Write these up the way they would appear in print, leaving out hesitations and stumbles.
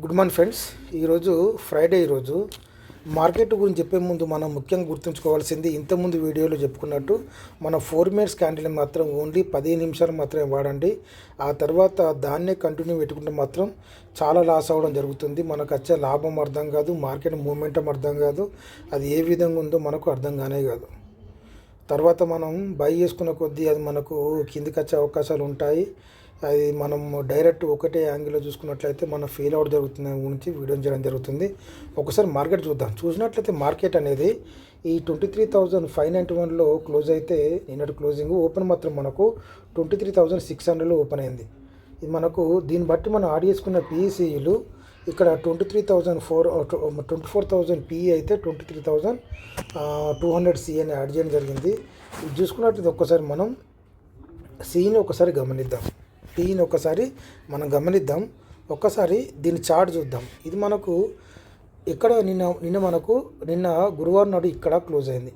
Good morning friends. ఈరోజు Friday. ఈరోజు market గురించి చెప్పే ముందు మనం ముఖ్యంగా గుర్తుంచుకోవాల్సింది, ఇంతకుముందు వీడియోలో చెప్పుకున్నట్టు మన 4 మినిట్స్ క్యాండిల్ మాత్రం ఓన్లీ 15 నిమిషాలు మాత్రమే వాడండి. ఆ తర్వాత దాన్నే కంటిన్యూ పెట్టుకుంటే మాత్రం చాలా లాస్ అవ్వడం జరుగుతుంది. మనకు వచ్చే లాభం అర్థం కాదు, మార్కెట్ మూమెంటం అర్థం కాదు, అది ఏ విధంగా ఉందో మనకు అర్థం కానే కాదు. తర్వాత మనం బై చేసుకున్న కొద్దీ అది మనకు కిందికి వచ్చే అవకాశాలు ఉంటాయి. అది మనం డైరెక్ట్ ఒకటే యాంగిల్లో చూసుకున్నట్లయితే మనం ఫెయిల్ అవ్వడం జరుగుతుంది గురించి వీడియో చేయడం జరుగుతుంది. ఒకసారి మార్కెట్ చూద్దాం. చూసినట్లయితే మార్కెట్ అనేది ఈ 23,591లో క్లోజ్ అయితే, నిన్నటి క్లోజింగ్ ఓపెన్ మాత్రం మనకు 23,600లో ఓపెన్ అయింది. ఇది మనకు దీన్ని బట్టి మనం యాడ్ చేసుకున్న పిఈసీలు ఇక్కడ 24,000 పిఈ అయితే 23,200 సి అని యాడ్ చేయడం జరిగింది. ఇది చూసుకున్నట్లయితే ఒక్కసారి మనం సిని ఒకసారి గమనిద్దాం, పిని ఒకసారి మనం గమనిద్దాం. ఒక్కసారి దీని చార్ట్ చూద్దాం. ఇది మనకు ఇక్కడ నిన్న గురువారం నాడు ఇక్కడ క్లోజ్ అయింది.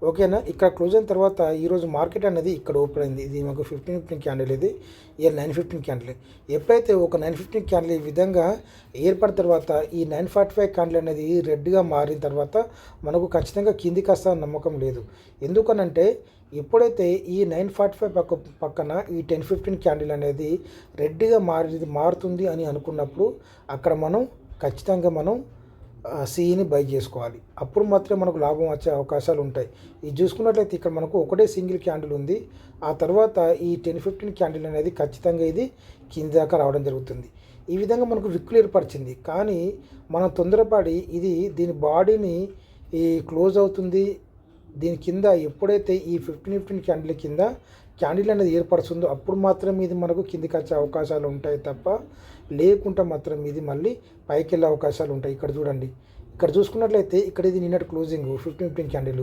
ఓకేనా, ఇక్కడ క్లోజ్ అయిన తర్వాత ఈరోజు మార్కెట్ అనేది ఇక్కడ ఓపెన్ అయింది. ఇది మాకు 15 క్యాండిల్, ఇది ఇయర్ 9:15 క్యాండిల్. ఎప్పుడైతే ఒక 9:15 క్యాండిల్ ఈ విధంగా ఏర్పడిన తర్వాత ఈ 9:45 క్యాండిల్ అనేది రెడ్గా మారిన తర్వాత మనకు ఖచ్చితంగా కిందికి వస్తా నమ్మకం లేదు. ఎందుకనంటే ఎప్పుడైతే ఈ 9:45 పక్కన ఈ 10:15 క్యాండిల్ అనేది రెడ్గా మారుతుంది అని అనుకున్నప్పుడు అక్కడ మనం ఖచ్చితంగా సిని బై చేసుకోవాలి. అప్పుడు మాత్రమే మనకు లాభం వచ్చే అవకాశాలు ఉంటాయి. ఇది చూసుకున్నట్లయితే ఇక్కడ మనకు ఒకటే సింగిల్ క్యాండిల్ ఉంది. ఆ తర్వాత ఈ 10:15 క్యాండిల్ అనేది ఖచ్చితంగా ఇది కింది దాకా రావడం జరుగుతుంది. ఈ విధంగా మనకు విక్కులు ఏర్పరిచింది. కానీ మనం తొందరపడి దీని బాడీని ఈ క్లోజ్ అవుతుంది, దీని కింద ఎప్పుడైతే ఈ 15 క్యాండిల్ కింద క్యాండిల్ అనేది ఏర్పడుతుందో అప్పుడు మాత్రం ఇది మనకు కిందికి వచ్చే అవకాశాలు ఉంటాయి తప్ప, లేకుంటే మాత్రం ఇది మళ్ళీ పైకి వెళ్ళే అవకాశాలు ఉంటాయి. ఇక్కడ చూడండి, ఇక్కడ చూసుకున్నట్లయితే ఇక్కడ ఇది నిన్నటి క్లోజింగ్ 15 క్యాండిల్,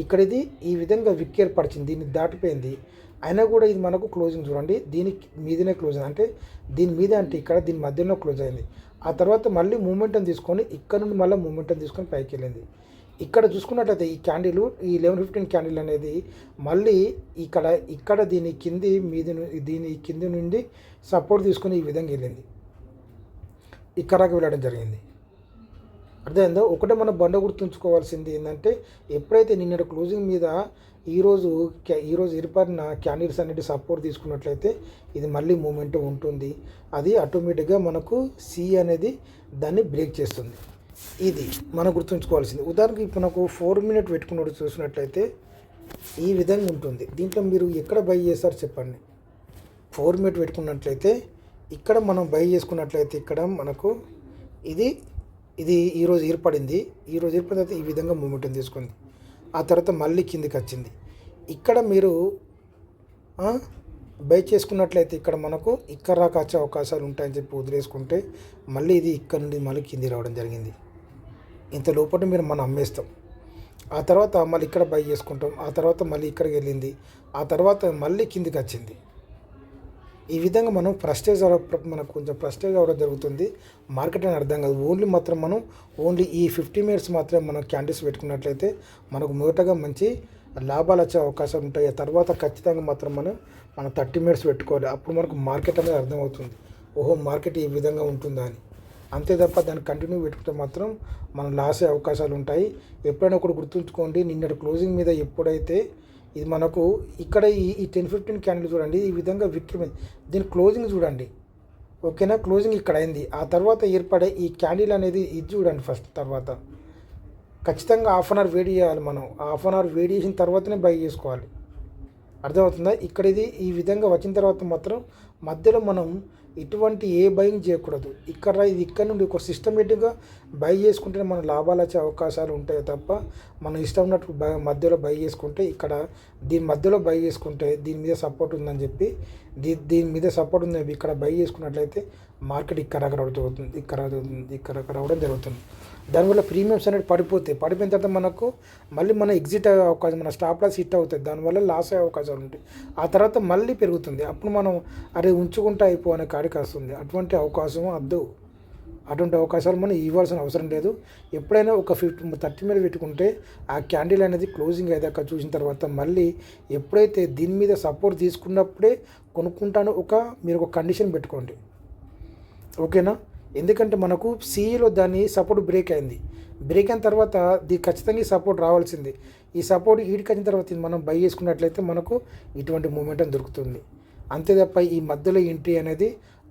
ఇక్కడ ఇది ఈ విధంగా విక్ ఏర్పరిచింది, దీన్ని దాటిపోయింది. అయినా కూడా ఇది మనకు క్లోజింగ్ చూడండి, దీని మీదనే క్లోజ్ అయింది, అంటే దీని మీద అంటే ఇక్కడ దీని మధ్యలో క్లోజ్ అయింది. ఆ తర్వాత మళ్ళీ మూమెంటం తీసుకొని ఇక్కడ నుండి మళ్ళీ మూమెంటం తీసుకొని పైకి వెళ్ళింది. ఇక్కడ చూసుకున్నట్లయితే ఈ క్యాండిల్, ఈ 11:15 క్యాండిల్ అనేది మళ్ళీ ఇక్కడ దీని కింది నుండి సపోర్ట్ తీసుకొని ఈ విధంగా వెళ్ళింది, ఇక్కడకి వెళ్ళడం జరిగింది. అర్థమైందో? ఒకటే మనం బండ గుర్తుంచుకోవాల్సింది ఏంటంటే, ఎప్పుడైతే నిన్నటి క్లోజింగ్ మీద ఈరోజు ఏర్పడిన క్యాండిల్స్ అనేది సపోర్ట్ తీసుకున్నట్లయితే ఇది మళ్ళీ మూమెంట్ ఉంటుంది. అది ఆటోమేటిక్గా మనకు సి అనేది దాన్ని బ్రేక్ చేస్తుంది. ఇది మనం గుర్తుంచుకోవాల్సింది. ఉదాహరణకి ఇప్పుడు నాకు 4 మినిట్ పెట్టుకున్నట్టు చూసినట్లయితే ఈ విధంగా ఉంటుంది. దీంట్లో మీరు ఎక్కడ బై చేస్తారు చెప్పండి. 4 మినిట్ పెట్టుకున్నట్లయితే ఇక్కడ మనం బై చేసుకున్నట్లయితే ఇక్కడ మనకు ఇది ఈరోజు ఏర్పడింది. ఈరోజు ఏర్పడిన తర్వాత ఈ విధంగా మూమెంటం తీసుకుంది. ఆ తర్వాత మళ్ళీ కిందికి వచ్చింది. ఇక్కడ మీరు బై చేసుకున్నట్లయితే ఇక్కడ మనకు ఇక్కడ రాక వచ్చే అవకాశాలు ఉంటాయని చెప్పి వదిలేసుకుంటే మళ్ళీ ఇది ఇక్కడ నుండి మళ్ళీ కింది రావడం జరిగింది. ఇంత లోపల మనం అమ్మేస్తాం. ఆ తర్వాత మళ్ళీ ఇక్కడ బై చేసుకుంటాం. ఆ తర్వాత మళ్ళీ ఇక్కడికి వెళ్ళింది. ఆ తర్వాత మళ్ళీ కిందికి వచ్చింది. ఈ విధంగా మనకు కొంచెం ఫ్రస్ట్రేజ్ అవ్వడం జరుగుతుంది. మార్కెట్ అని అర్థం కాదు. ఓన్లీ ఈ 50 మినిట్స్ మాత్రమే మనం క్యాండిల్స్ పెట్టుకున్నట్లయితే మనకు మొదటగా మంచి లాభాలు వచ్చే అవకాశాలు ఉంటాయి. ఆ తర్వాత ఖచ్చితంగా మాత్రం మనం 30 మినిట్స్ పెట్టుకోవాలి. అప్పుడు మనకు మార్కెట్ అనేది అర్థమవుతుంది, ఓహో మార్కెట్ ఈ విధంగా ఉంటుందా అని. అంతే తప్ప దాన్ని కంటిన్యూ పెట్టుకుంటే మాత్రం మనం లాస్ అయ్యే అవకాశాలు ఉంటాయి. ఎప్పుడైనా ఒకటి గుర్తుంచుకోండి, నిన్నటి క్లోజింగ్ మీద ఎప్పుడైతే ఇది మనకు ఇక్కడ ఈ 10-15 క్యాండిల్ చూడండి, ఈ విధంగా విక్రమైంది. దీని క్లోజింగ్ చూడండి, ఓకేనా, క్లోజింగ్ ఇక్కడ అయింది. ఆ తర్వాత ఏర్పడే ఈ క్యాండిల్ అనేది ఇది చూడండి ఫస్ట్. తర్వాత ఖచ్చితంగా హాఫ్ అన్ అవర్ వెయిట్ చేయాలి. మనం హాఫ్ అన్ అవర్ వెయిట్ చేసిన తర్వాతనే బై చేసుకోవాలి. అర్థమవుతుందా? ఇక్కడ ఇది ఈ విధంగా వచ్చిన తర్వాత మాత్రం మధ్యలో మనం ఇటువంటి ఏ బయింగ్ చేయకూడదు. ఇక్కడ నుండి ఒక సిస్టమేటిక్గా బై చేసుకుంటే మన లాభాలు వచ్చే అవకాశాలు ఉంటాయి తప్ప మనం ఇష్టం ఉన్నట్టు మధ్యలో బై చేసుకుంటే దీని మధ్యలో బై చేసుకుంటే దీని మీద సపోర్ట్ ఉందని చెప్పి దీని మీద సపోర్ట్ ఉందని చెప్పి ఇక్కడ బై చేసుకున్నట్లయితే మార్కెట్ ఇక్కడ రావడం జరుగుతుంది. దానివల్ల ప్రీమియమ్స్ అనేది పడిపోయిన తర్వాత మళ్ళీ మన ఎగ్జిట్ అయ్యే అవకాశం, మన స్టాప్ లాస్ హిట్ అవుతుంది, దానివల్ల లాస్ అయ్యే అవకాశాలు ఉంటాయి. ఆ తర్వాత మళ్ళీ పెరుగుతుంది. అప్పుడు మనం ఉంచుకుంటే అనే కాడికి వస్తుంది. అటువంటి అవకాశాలు మనం ఇవ్వాల్సిన అవసరం లేదు. ఎప్పుడైనా ఒక 30 మీద పెట్టుకుంటే ఆ క్యాండిల్ అనేది క్లోజింగ్ అయ్యాక చూసిన తర్వాత మళ్ళీ ఎప్పుడైతే దీని మీద సపోర్ట్ తీసుకున్నప్పుడే కొనుక్కుంటాను మీరు ఒక కండిషన్ పెట్టుకోండి, ఓకేనా. ఎందుకంటే మనకు సిఈలో దాని సపోర్ట్ బ్రేక్ అయింది. బ్రేక్ అయిన తర్వాత ఖచ్చితంగా ఈ సపోర్ట్ రావాల్సింది. ఈ సపోర్ట్ ఈడికి వచ్చిన తర్వాత ఇది మనం బై చేసుకున్నట్లయితే మనకు ఇటువంటి మూమెంటం దొరుకుతుంది. అంతే తప్ప ఈ మధ్యలో ఎంట్రీ అనేది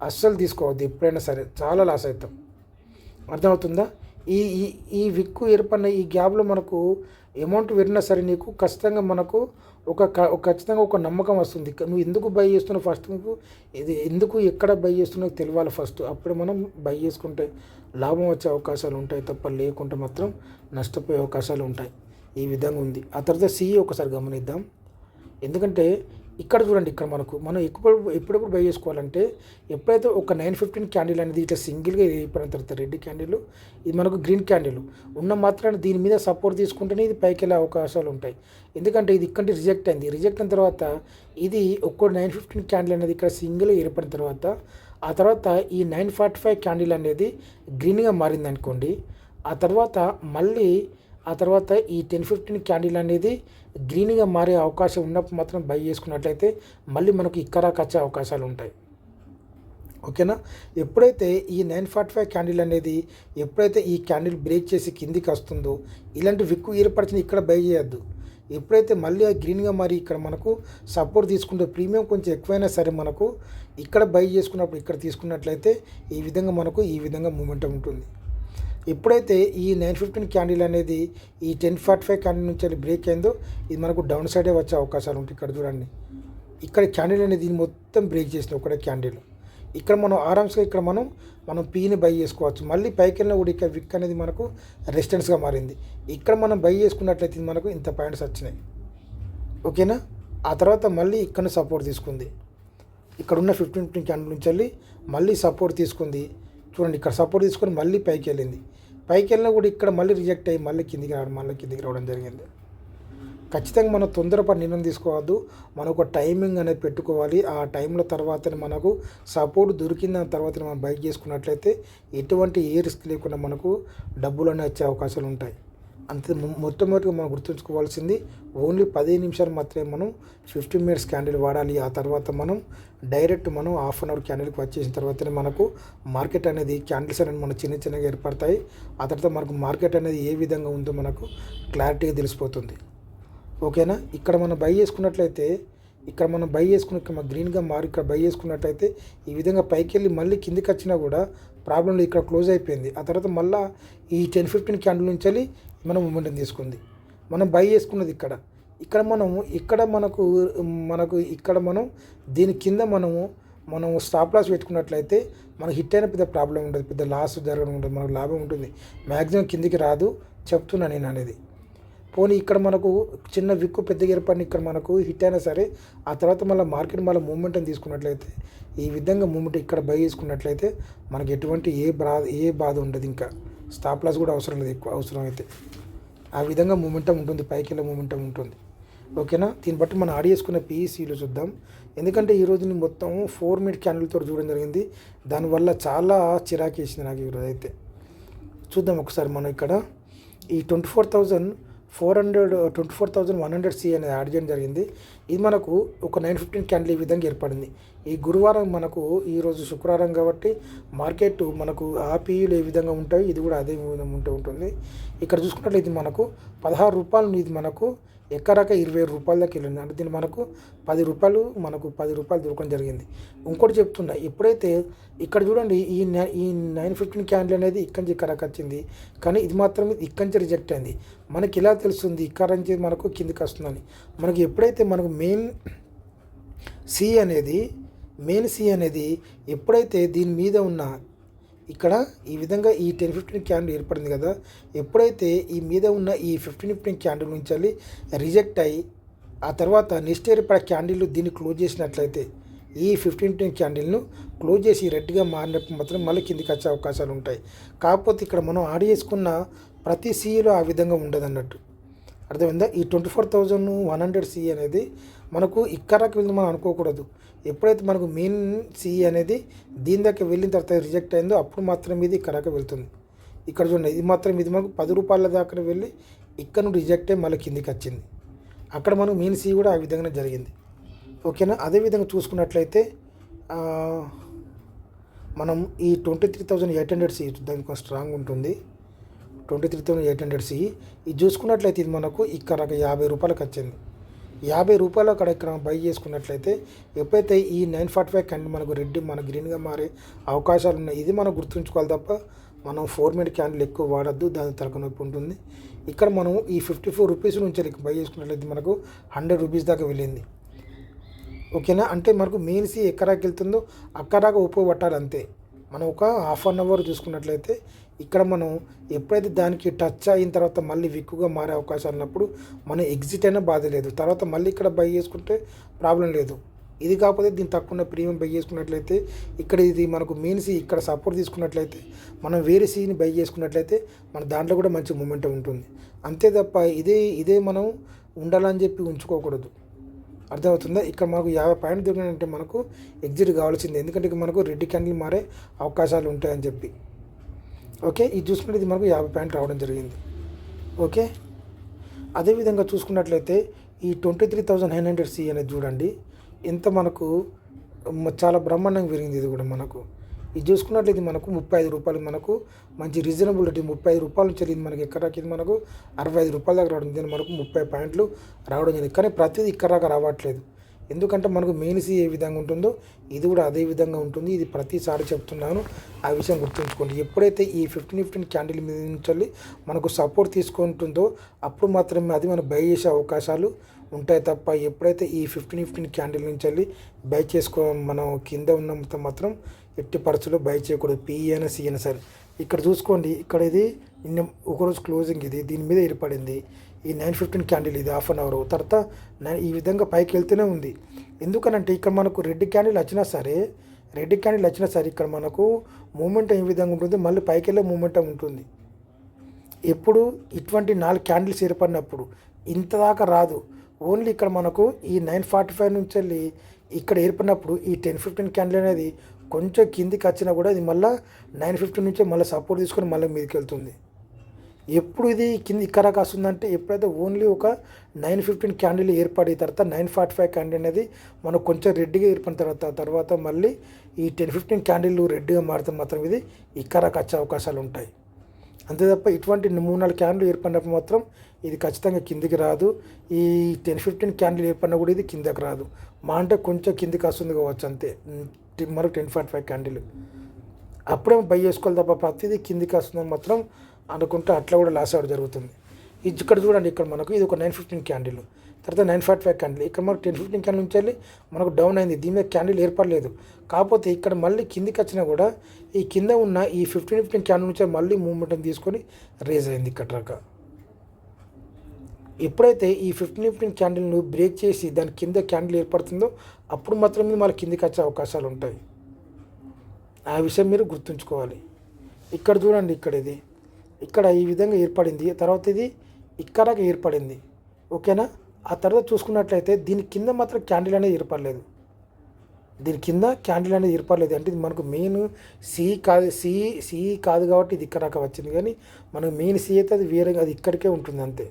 అస్సలు తీసుకోవద్దు ఎప్పుడైనా సరే, చాలా లాస్ అవుతాం. అర్థమవుతుందా? ఈ ఈ ఈ విక్కు ఏర్పడిన ఈ గ్యాప్లో మనకు అమౌంట్ పెరిగినా సరే నీకు ఖచ్చితంగా మనకు ఖచ్చితంగా ఒక నమ్మకం వస్తుంది. నువ్వు ఎందుకు బై చేస్తున్నావు, ఫస్ట్ నువ్వు ఇది ఎందుకు ఎక్కడ బై చేస్తున్నావు తెలియాలి ఫస్ట్. అప్పుడు మనం బై చేసుకుంటే లాభం వచ్చే అవకాశాలు ఉంటాయి తప్ప, లేకుంటే మాత్రం నష్టపోయే అవకాశాలు ఉంటాయి. ఈ విధంగా ఉంది. ఆ తర్వాత సిఈ ఒకసారి గమనిద్దాం. ఎందుకంటే ఇక్కడ చూడండి, ఇక్కడ మనం ఎప్పుడెప్పుడు బై చేసుకోవాలంటే ఎప్పుడైతే ఒక 915 క్యాండిల్ అనేది ఇట్లా సింగిల్గా అయిపోయిన తర్వాత రెడ్ క్యాండిల్, ఇది మనకు గ్రీన్ క్యాండిల్ ఉన్న మాత్రాన్ని దీని మీద సపోర్ట్ తీసుకుంటేనే ఇది పైకి వెళ్ళే అవకాశాలు ఉంటాయి. ఎందుకంటే ఇది ఇక్కడ రిజెక్ట్ అయింది. రిజెక్ట్ అయిన తర్వాత ఇది ఒక్కో 915 క్యాండిల్ అనేది ఇక్కడ సింగిల్గా ఏర్పడిన తర్వాత ఆ తర్వాత ఈ 945 క్యాండిల్ అనేది గ్రీన్గా మారింది అనుకోండి. ఆ తర్వాత ఈ 1015 క్యాండిల్ అనేది గ్రీన్గా మారే అవకాశం ఉన్నప్పుడు మాత్రం బై చేసుకున్నట్లయితే మళ్ళీ మనకు ఇక్కరాకు వచ్చే అవకాశాలు ఉంటాయి. ఓకేనా? ఎప్పుడైతే ఈ 945 క్యాండిల్ అనేది ఎప్పుడైతే ఈ క్యాండిల్ బ్రేక్ చేసి కిందికి వస్తుందో, ఇలాంటి విక్కు ఏర్పరిచిన ఇక్కడ బై చేయొద్దు. ఎప్పుడైతే మళ్ళీ గ్రీన్గా మారి ఇక్కడ మనకు సపోర్ట్ తీసుకుంటే ప్రీమియం కొంచెం ఎక్కువైనా సరే మనకు ఇక్కడ బై చేసుకున్నప్పుడు ఇక్కడ తీసుకున్నట్లయితే ఈ విధంగా మూమెంటం ఉంటుంది. ఎప్పుడైతే ఈ 915 క్యాండిల్ అనేది ఈ 1045 క్యాండిల్ నుంచి బ్రేక్ అయిందో ఇది మనకు డౌన్ సైడే వచ్చే అవకాశాలు ఉంటాయి. ఇక్కడ చూడండి, ఇక్కడ క్యాండిల్ అనేది దీన్ని మొత్తం బ్రేక్ చేసిన ఒకటే క్యాండిల్. ఇక్కడ మనం ఆరామ్స్గా ఇక్కడ మనం పీని బై చేసుకోవచ్చు. మళ్ళీ పైకి వెళ్ళిన కూడా ఇక్కడ విక్ అనేది మనకు రెసిస్టెన్స్గా మారింది. ఇక్కడ మనం బై చేసుకున్నట్లయితే మనకు ఇంత పాయింట్స్ వచ్చినాయి. ఓకేనా? ఆ తర్వాత మళ్ళీ ఇక్కడ సపోర్ట్ తీసుకుంది. ఇక్కడ ఉన్న 15 క్యాండిల్ నుంచి మళ్ళీ సపోర్ట్ తీసుకుంది. చూడండి, ఇక్కడ సపోర్ట్ తీసుకొని మళ్ళీ పైకి వెళ్ళింది. పైకి వెళ్ళినా కూడా ఇక్కడ మళ్ళీ రిజెక్ట్ అయ్యి మళ్ళీ కిందికి రావడం జరిగింది. ఖచ్చితంగా మనం తొందరపడి నిర్ణయం తీసుకోవద్దు. మనం ఒక టైమింగ్ అనేది పెట్టుకోవాలి. ఆ టైంలో తర్వాతనే మనకు సపోర్ట్ దొరికిన తర్వాత మనం బై చేసుకున్నట్లయితే ఎటువంటి రిస్క్ లేకుండా మనకు డబ్బులు అనేవి వచ్చే అవకాశాలు ఉంటాయి. అంతే. మొట్టమొదటిగా మనం గుర్తుంచుకోవాల్సింది ఓన్లీ 15 నిమిషాలు మాత్రమే మనం 15 మినిట్స్ క్యాండిల్ వాడాలి. ఆ తర్వాత మనం డైరెక్ట్ హాఫ్ అన్ అవర్ క్యాండిల్కి వచ్చేసిన తర్వాతనే మనకు మార్కెట్ అనేది క్యాండిల్స్ అనేది మన చిన్నగా ఏర్పడతాయి. ఆ తర్వాత మనకు మార్కెట్ అనేది ఏ విధంగా ఉందో మనకు క్లారిటీగా తెలిసిపోతుంది. ఓకేనా? ఇక్కడ మనం బై చేసుకున్నట్లయితే ఇక్కడ గ్రీన్గా మారి ఇక్కడ బై చేసుకున్నట్లయితే ఈ విధంగా పైకి వెళ్ళి మళ్ళీ కిందికి వచ్చినా కూడా ప్రాబ్లం ఇక్కడ క్లోజ్ అయిపోయింది. ఆ తర్వాత మళ్ళీ ఈ 1015 క్యాండిల్ నుంచి మనం మూమెంటం తీసుకుంది. మనం బై చేసుకున్నది ఇక్కడ మనం దీని కింద మనం స్టాప్ లాస్ పెట్టుకున్నట్లయితే మనకు హిట్ అయిన పెద్ద ప్రాబ్లం ఉండదు, పెద్ద లాస్ జరగడం ఉండదు, మనకు లాభం ఉంటుంది. మ్యాక్సిమం కిందికి రాదు చెప్తున్నా నేను అనేది. పోనీ ఇక్కడ మనకు చిన్న విక్కు పెద్దగా ఏర్పడిన ఇక్కడ మనకు హిట్ అయినా సరే ఆ తర్వాత మార్కెట్ మూమెంటం తీసుకున్నట్లయితే ఈ విధంగా మూమెంట్ ఇక్కడ బై చేసుకున్నట్లయితే మనకి ఎటువంటి ఏ బాధ ఉండదు. ఇంకా స్టాప్ లాస్ కూడా అవసరం లేదు. ఎక్కువ అవసరం అయితే ఆ విధంగా మూమెంటం ఉంటుంది, పైకి వెళ్ళే మూమెంటం ఉంటుంది. ఓకేనా? దీన్ని బట్టి మనం ఆడి చేసుకున్న పీఈసీలు చూద్దాం. ఎందుకంటే ఈరోజు నేను మొత్తం 4 మినిట్ క్యాండిల్తో చూడడం జరిగింది. దానివల్ల చాలా చిరాకు వేసింది నాకు ఈరోజు అయితే. చూద్దాం ఒకసారి. మనం ఇక్కడ ఈ 24,100 సి అనేది యాడ్ చేయడం జరిగింది. ఇది మనకు ఒక 915 క్యాండిల్ ఈ విధంగా ఏర్పడింది. ఈ గురువారం మనకు ఈరోజు శుక్రవారం కాబట్టి మార్కెట్ మనకు ఆ పీఈలు ఏ విధంగా ఉంటాయి, ఇది కూడా అదే విధంగా ఉంటుంది. ఇక్కడ చూసుకున్నట్లయితే ఇది మనకు 16 రూపాయలు, ఇది మనకు ఎక్కరాక 20 రూపాయల దాకా వెళ్ళింది. అంటే దీన్ని మనకు 10 రూపాయలు దొరకడం జరిగింది. ఇంకోటి చెప్తున్నా, ఎప్పుడైతే ఇక్కడ చూడండి ఈ 915 క్యాండిల్ అనేది ఇక్కడి నుంచి ఇక్కడికి వచ్చింది, కానీ ఇది మాత్రం ఇక్కడి నుంచి రిజెక్ట్ అయింది. మనకి ఇలా తెలుస్తుంది ఇక్కడ నుంచి మనకు కిందికి వస్తుందని. మనకి ఎప్పుడైతే మనకు మెయిన్ సి అనేది ఎప్పుడైతే దీని మీద ఉన్న ఇక్కడ ఈ విధంగా ఈ 1015 క్యాండిల్ ఏర్పడింది కదా, ఎప్పుడైతే ఈ మీద ఉన్న ఈ 15 క్యాండిల్ నుంచి రిజెక్ట్ అయ్యి ఆ తర్వాత నెక్స్ట్ ఏర్పడే క్యాండిల్ దీన్ని క్లోజ్ చేసినట్లయితే ఈ 15 క్యాండిల్ను క్లోజ్ చేసి రెడ్గా మారినప్పుడు మాత్రం మళ్ళీ కిందికి వచ్చే అవకాశాలు ఉంటాయి. కాకపోతే ఇక్కడ మనం ఆడ్ చేసుకున్న ప్రతి సీలో ఆ విధంగా ఉండదు అన్నట్టు. అర్థమైందా? ఈ 24,100 సి అనేది మనకు ఇక్కడకి వెళ్ళి మనం అనుకోకూడదు. ఎప్పుడైతే మనకు మెయిన్ సి అనేది దీని దాకా వెళ్ళిన తర్వాత రిజెక్ట్ అయిందో అప్పుడు మాత్రం ఇది ఇక్కడకి వెళ్తుంది. ఇక్కడ చూడండి, ఇది మనకు 10 రూపాయల దాకా వెళ్ళి ఇక్కడ నుండి రిజెక్ట్ అయ్యి మళ్ళీ కిందికి వచ్చింది. అక్కడ మనకు మెయిన్ సి కూడా ఆ విధంగా జరిగింది. ఓకేనా? అదేవిధంగా చూసుకున్నట్లయితే మనం ఈ 23,800 సి చూద్దాం, కొంచెం స్ట్రాంగ్ ఉంటుంది. 23,800 సి ఇది చూసుకున్నట్లయితే ఇది మనకు ఇక్కడ 50 రూపాయలకు వచ్చింది. 50 రూపాయలు అక్కడ ఇక్కడ బై చేసుకున్నట్లయితే ఎప్పుడైతే ఈ 945 క్యాండిల్ మనకు రెడ్ మన గ్రీన్గా మారే అవకాశాలు ఉన్నాయి. ఇది మనం గుర్తుంచుకోవాలి తప్ప మనం 4 మినిట్ క్యాండిల్ ఎక్కువ వాడద్దు, దాని తలకనొప్పి ఉంటుంది. ఇక్కడ మనం ఈ 54 రూపీస్ నుంచి బై చేసుకున్నట్లయితే మనకు 100 రూపీస్ దాకా వెళ్ళింది. ఓకేనా, అంటే మనకు మెయిన్ సి ఎక్కడాకి వెళ్తుందో అక్కడాగా ఉపయోగపట్టాలి అంతే. మనం ఒక హాఫ్ అన్ అవర్ చూసుకున్నట్లయితే ఇక్కడ మనం ఎప్పుడైతే దానికి టచ్ అయిన తర్వాత మళ్ళీ విక్కుగా మారే అవకాశాలు ఉన్నప్పుడు మనం ఎగ్జిట్ అయినా బాధ లేదు, తర్వాత మళ్ళీ ఇక్కడ బై చేసుకుంటే ప్రాబ్లం లేదు. ఇది కాకపోతే దీని తక్కువ ప్రీమియం బై చేసుకున్నట్లయితే ఇక్కడ ఇది మనకు మెయిన్ సి ఇక్కడ సపోర్ట్ తీసుకున్నట్లయితే మనం వేరే సీని బై చేసుకున్నట్లయితే మన దాంట్లో కూడా మంచి మూమెంట్ ఉంటుంది. అంతే తప్ప ఇదే మనం ఉండాలని చెప్పి ఉంచుకోకూడదు. అర్థమవుతుందా? ఇక్కడ మనకు 50 పాయింట్ దొరికినంటే మనకు ఎగ్జిట్ కావాల్సిందే, ఎందుకంటే ఇక మనకు రెడ్ క్యాండిల్ మారే అవకాశాలు ఉంటాయని చెప్పి. ఓకే, ఇది చూసుకుంటే ఇది మనకు 50 పాయింట్ రావడం జరిగింది. ఓకే, అదేవిధంగా చూసుకున్నట్లయితే ఈ 23,900 సి అనేది చూడండి ఎంత మనకు చాలా బ్రహ్మాండంగా పెరిగింది. ఇది కూడా మనకు ఇది చూసుకున్నట్లయితే మనకు 35 రూపాయలు మనకు మంచి రీజనబిలిటీ. 35 రూపాయల నుంచి ఇది మనకి ఎక్కడికి మనకు 65 రూపాయల దాకా రావడం జరిగింది. మనకు 30 పాయింట్లు రావడం జరిగింది. కానీ ప్రతిదీ ఇక్కడ దాకా రావట్లేదు, ఎందుకంటే మనకు మెయిన్ సి ఏ విధంగా ఉంటుందో ఇది కూడా అదే విధంగా ఉంటుంది. ఇది ప్రతిసారి చెప్తున్నాను, ఆ విషయం గుర్తుంచుకోండి. ఎప్పుడైతే ఈ 15 క్యాండిల్ మీద నుంచి మనకు సపోర్ట్ తీసుకుంటుందో అప్పుడు మాత్రమే అది మనం బై చేసే అవకాశాలు ఉంటాయి తప్ప ఎప్పుడైతే ఈ 15 క్యాండిల్ నుంచి బై మనం కింద ఉన్నంత మాత్రం ఎట్టి పరిస్థితుల్లో బై చేయకూడదు. పిఈ అయినా సి అయినా సరే. ఇక్కడ చూసుకోండి, ఇక్కడ ఇది నిన్న ఒకరోజు క్లోజింగ్, ఇది దీని మీద ఏర్పడింది ఈ 915 క్యాండిల్. ఇది హాఫ్ అన్ అవర్ తర్వాత ఈ విధంగా పైకి వెళ్తూనే ఉంది. ఎందుకనంటే ఇక్కడ మనకు రెడ్ క్యాండిల్ వచ్చినా సరే ఇక్కడ మనకు మూమెంటం ఏ విధంగా ఉంటుంది, మళ్ళీ పైకి వెళ్ళే మూమెంటం ఉంటుంది. ఎప్పుడు ఇటువంటి 4 క్యాండిల్స్ ఏర్పడినప్పుడు ఇంత దాకా రాదు. ఓన్లీ ఇక్కడ మనకు ఈ 945 నుంచి వెళ్ళి ఇక్కడ ఏర్పడినప్పుడు ఈ 10-15 క్యాండిల్ అనేది కొంచెం కిందికి వచ్చినా కూడా ఇది మళ్ళీ 950 నుంచే మళ్ళీ సపోర్ట్ తీసుకొని మళ్ళీ మీదకి వెళ్తుంది. ఎప్పుడు ఇది కింద ఇక్కడ వస్తుందంటే ఎప్పుడైతే ఓన్లీ ఒక 915 క్యాండిల్ ఏర్పడిన తర్వాత 945 క్యాండిల్ అనేది మనకు కొంచెం రెడ్గా ఏర్పడిన తర్వాత మళ్ళీ ఈ 10-15 క్యాండిల్ రెడ్గా మారితే మాత్రం ఇది ఇక్కడ వచ్చే అవకాశాలు ఉంటాయి. అంతే తప్ప ఇటువంటి 3-4 క్యాండిల్ ఏర్పడినప్పుడు మాత్రం ఇది ఖచ్చితంగా కిందికి రాదు. ఈ 10-15 క్యాండిల్ ఏర్పడినా కూడా ఇది కిందకి రాదు. మా అంటే కొంచెం కిందికి వస్తుంది కావచ్చు అంతే. మనకు 10.5 క్యాండిల్ అప్పుడే బై చేసుకోవాలి తప్ప ప్రతిదీ కిందికి వస్తుందని మాత్రం అనుకుంటే అట్లా కూడా లాస్ అవ్వడం జరుగుతుంది. ఇది ఇక్కడ చూడండి, ఇక్కడ మనకు ఇది ఒక 915 క్యాండిల్ తర్వాత 945 క్యాండిల్. ఇక్కడ మనకు 10-15 క్యాండిల్ నుంచి వెళ్ళి మనకు డౌన్ అయింది, దీని మీద క్యాండిల్ ఏర్పడలేదు. కాకపోతే ఇక్కడ మళ్ళీ కిందికి వచ్చినా కూడా ఈ కింద ఉన్న ఈ 15 క్యాండిల్ నుంచి మళ్ళీ మూమెంటం తీసుకొని రేజ్ అయింది ఇక్కడ దాకా. ఎప్పుడైతే ఈ 15 క్యాండిల్ను బ్రేక్ చేసి దాని కింద క్యాండిల్ ఏర్పడుతుందో అప్పుడు మాత్రమే మళ్ళీ కిందికి వచ్చే అవకాశాలు ఉంటాయి. ఆ విషయం మీరు గుర్తుంచుకోవాలి. ఇక్కడ చూడండి, ఇక్కడ ఈ విధంగా ఏర్పడింది, తర్వాత ఇది ఇక్కడ ఏర్పడింది. ఓకేనా, ఆ తర్వాత చూసుకున్నట్లయితే దీని కింద మాత్రం క్యాండిల్ అనేది ఏర్పడలేదు. అంటే ఇది మనకు మెయిన్ సి కాదు కాబట్టి ఇది ఇక్కడ వచ్చింది. కానీ మనకు మెయిన్ సి అయితే అది వేరే, అది ఇక్కడికే ఉంటుంది అంతే.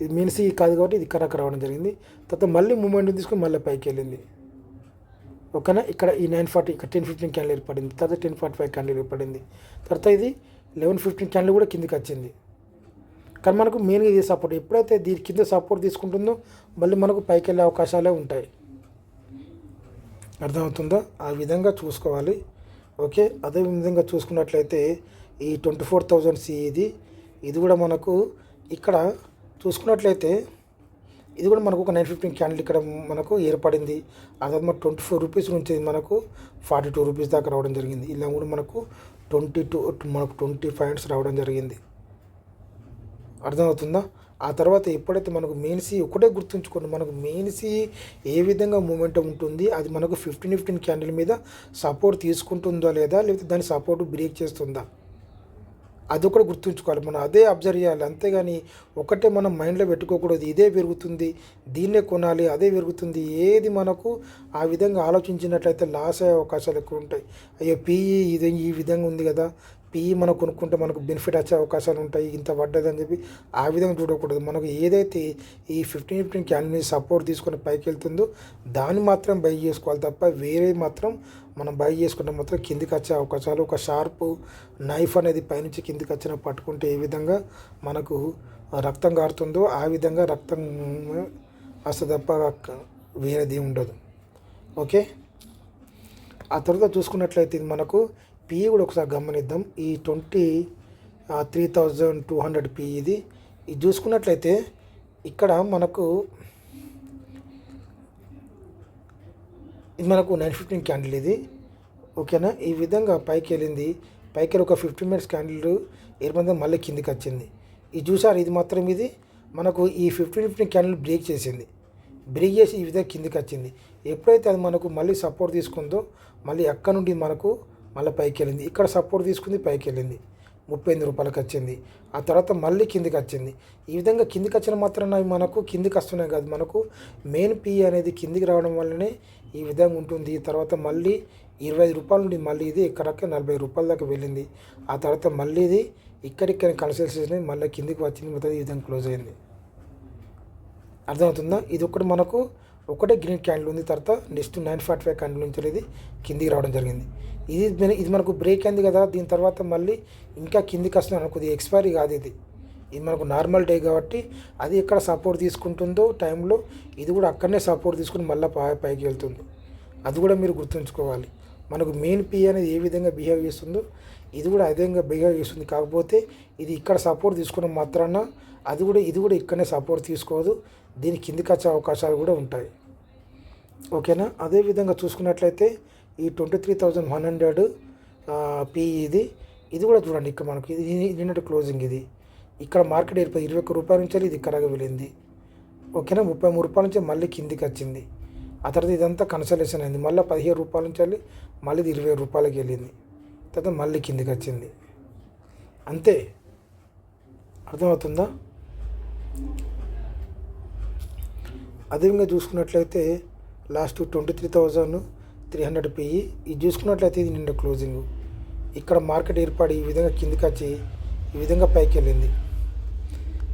ఇది మెయిన్ సి కాదు కాబట్టి ఇది ఇక్కడ రావడం జరిగింది. తర్వాత మళ్ళీ మూమెంట్ తీసుకొని మళ్ళీ పైకి వెళ్ళింది. ఓకేనా, ఇక్కడ ఈ 940 ఇక్కడ 10-15 క్యాండిల్ ఏర్పడింది, తర్వాత 10.45 క్యాండిల్ ఏర్పడింది, తర్వాత ఇది 11-15 క్యాండిల్ కూడా కిందికి వచ్చింది. కానీ మనకు మెయిన్గా ఇది సపోర్ట్. ఎప్పుడైతే దీని కింద సపోర్ట్ తీసుకుంటుందో మళ్ళీ మనకు పైకి వెళ్ళే అవకాశాలే ఉంటాయి. అర్థమవుతుందా? ఆ విధంగా చూసుకోవాలి. ఓకే, అదే విధంగా చూసుకున్నట్లయితే ఈ 24,000 సి ఇది కూడా మనకు ఇక్కడ చూసుకున్నట్లయితే ఇది కూడా మనకు ఒక 915 క్యాండిల్ ఇక్కడ మనకు ఏర్పడింది. అదే మన 24 రూపీస్ నుంచి మనకు 42 రూపీస్ దాకా రావడం జరిగింది. ఇలా కూడా మనకు 20 పాయింట్స్ రావడం జరిగింది. అర్థమవుతుందా? ఆ తర్వాత ఎప్పుడైతే మనకు మెయిన్ సి ఒకటే గుర్తుంచుకోండి, మనకు మెయిన్ సి ఏ విధంగా మూమెంటం ఉంటుంది, అది మనకు 15 క్యాండిల్ మీద సపోర్ట్ తీసుకుంటుందా లేదా, లేకపోతే దాని సపోర్ట్ బ్రేక్ చేస్తుందా, అది కూడా గుర్తుంచుకోవాలి. మనం అదే అబ్జర్వ్ చేయాలి. అంతేగాని ఒకటే మనం మైండ్లో పెట్టుకోకూడదు. ఇదే పెరుగుతుంది, దీన్నే కొనాలి, అదే పెరుగుతుంది. ఏది మనకు ఆ విధంగా ఆలోచించినట్లయితే లాస్ అయ్యే అవకాశాలు ఎక్కువ ఉంటాయి. అయ్యో పిఈ ఇది ఈ విధంగా ఉంది కదా, పిఈ మనం కొనుక్కుంటే మనకు బెనిఫిట్ వచ్చే అవకాశాలు ఉంటాయి, ఇంత పడ్డదని చెప్పి ఆ విధంగా చూడకూడదు. మనకు ఏదైతే ఈ 15 క్యాండిల్ మీద సపోర్ట్ తీసుకొని పైకి వెళ్తుందో దాన్ని మాత్రం బై చేసుకోవాలి తప్ప వేరే మాత్రం మనం బై చేసుకుంటే మాత్రం కిందికి వచ్చే అవకాశాలు, ఒక షార్ప్ నైఫ్ అనేది పైనుంచి కిందికి వచ్చిన పట్టుకుంటే ఏ విధంగా మనకు రక్తం కారుతుందో ఆ విధంగా రక్తం వస్తుంది తప్ప వేరేది ఉండదు. ఓకే, ఆ తర్వాత చూసుకున్నట్లయితే ఇది మనకు పిఈ కూడా ఒకసారి గమనిద్దాం. ఈ 23,200 పిఈ ఇది చూసుకున్నట్లయితే ఇక్కడ మనకు ఇది మనకు 915 క్యాండిల్ ఇది. ఓకేనా, ఈ విధంగా పైకి వెళ్ళింది. పైకి వెళ్ళి ఒక 15 మినిట్స్ క్యాండిల్ ఏర్పడింది, మళ్ళీ కిందికి వచ్చింది. ఇది చూసారు, ఇది మాత్రం ఇది మనకు ఈ 15 క్యాండిల్ బ్రేక్ చేసింది. బ్రేక్ చేసి ఈ విధంగా కిందికి వచ్చింది. ఎప్పుడైతే అది మనకు మళ్ళీ సపోర్ట్ తీసుకుందో మళ్ళీ అక్కడ నుండి మనకు మళ్ళీ పైకి వెళ్ళింది. ఇక్కడ సపోర్ట్ తీసుకుంది, పైకి వెళ్ళింది, 38 రూపాయలకి వచ్చింది. ఆ తర్వాత మళ్ళీ కిందికి వచ్చింది. ఈ విధంగా కిందికి వచ్చిన మాత్రాన మనకు కిందికి వస్తున్నాయి కాదు, మనకు మెయిన్ పీ అనేది కిందికి రావడం వల్లనే ఈ విధంగా ఉంటుంది. తర్వాత మళ్ళీ 25 రూపాయల నుండి మళ్ళీ ఇది ఇక్కడక్క 40 రూపాయల దాకా వెళ్ళింది. ఆ తర్వాత మళ్ళీ ఇది ఇక్కడిక్కడ కన్సల్టేషన్ మళ్ళీ కిందికి వచ్చింది, మొత్తం ఈ విధంగా క్లోజ్ అయింది. అర్థమవుతుందా? ఇది ఒకటి మనకు ఒకటే గ్రీన్ క్యాండిల్ ఉంది. తర్వాత నెక్స్ట్ 945 క్యాండిల్ నుంచి ఇది కిందికి రావడం జరిగింది. ఇది మనకు బ్రేక్ అయింది కదా, దీని తర్వాత మళ్ళీ ఇంకా కిందికి వస్తుంది అనుకో, ఇది ఎక్స్పైరీ కాదు, ఇది మనకు నార్మల్ డే కాబట్టి అది ఎక్కడ సపోర్ట్ తీసుకుంటుందో టైంలో ఇది కూడా అక్కడనే సపోర్ట్ తీసుకుని మళ్ళీ పైకి వెళ్తుంది. అది కూడా మీరు గుర్తుంచుకోవాలి. మనకు మెయిన్ పీ అనేది ఏ విధంగా బిహేవ్ చేస్తుందో ఇది కూడా అదే విధంగా బిహేవ్ చేస్తుంది. కాకపోతే ఇది ఇక్కడ సపోర్ట్ తీసుకున్న మాత్రాన ఇది కూడా ఇక్కడనే సపోర్ట్ తీసుకోదు, దీని కిందికి వచ్చే అవకాశాలు కూడా ఉంటాయి. ఓకేనా, అదేవిధంగా చూసుకున్నట్లయితే ఈ 23,100 పీ ఇది కూడా చూడండి. ఇక్కడ మనకు ఇది నిన్నటి క్లోజింగ్, ఇది ఇక్కడ మార్కెట్ 21 రూపాయల నుంచి ఇది ఇక్కడగా వెళ్ళింది. ఓకేనా, 33 రూపాయల నుంచి మళ్ళీ కిందికి వచ్చింది. ఆ తర్వాత ఇదంతా కన్సల్టేషన్ అయింది, మళ్ళీ 15 రూపాయల నుంచి మళ్ళీ ఇది 20 రూపాయలకి వెళ్ళింది. తర్వాత మళ్ళీ కిందికి వచ్చింది. అంతే, అర్థమవుతుందా? అదేవిధంగా చూసుకున్నట్లయితే లాస్ట్ 23,300 పిఈ ఇది చూసుకున్నట్లయితే ఇది నిన్న క్లోజింగ్. ఇక్కడ మార్కెట్ ఏర్పడి ఈ విధంగా కిందికి వచ్చి ఈ విధంగా పైకి వెళ్ళింది.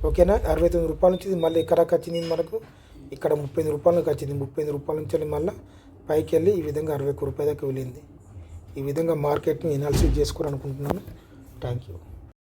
ఓకేనా, 69 రూపాయల నుంచి ఇది మళ్ళీ ఎక్కడికి వచ్చింది, మనకు ఇక్కడ 35 రూపాయలకు వచ్చింది. 35 రూపాయల నుంచి మళ్ళీ పైకి వెళ్ళి ఈ విధంగా 61 రూపాయల దాకా వెళ్ళింది. ఈ విధంగా మార్కెట్ని ఎనాలిసిస్ చేసుకోవాలనుకుంటున్నాను. Thank you.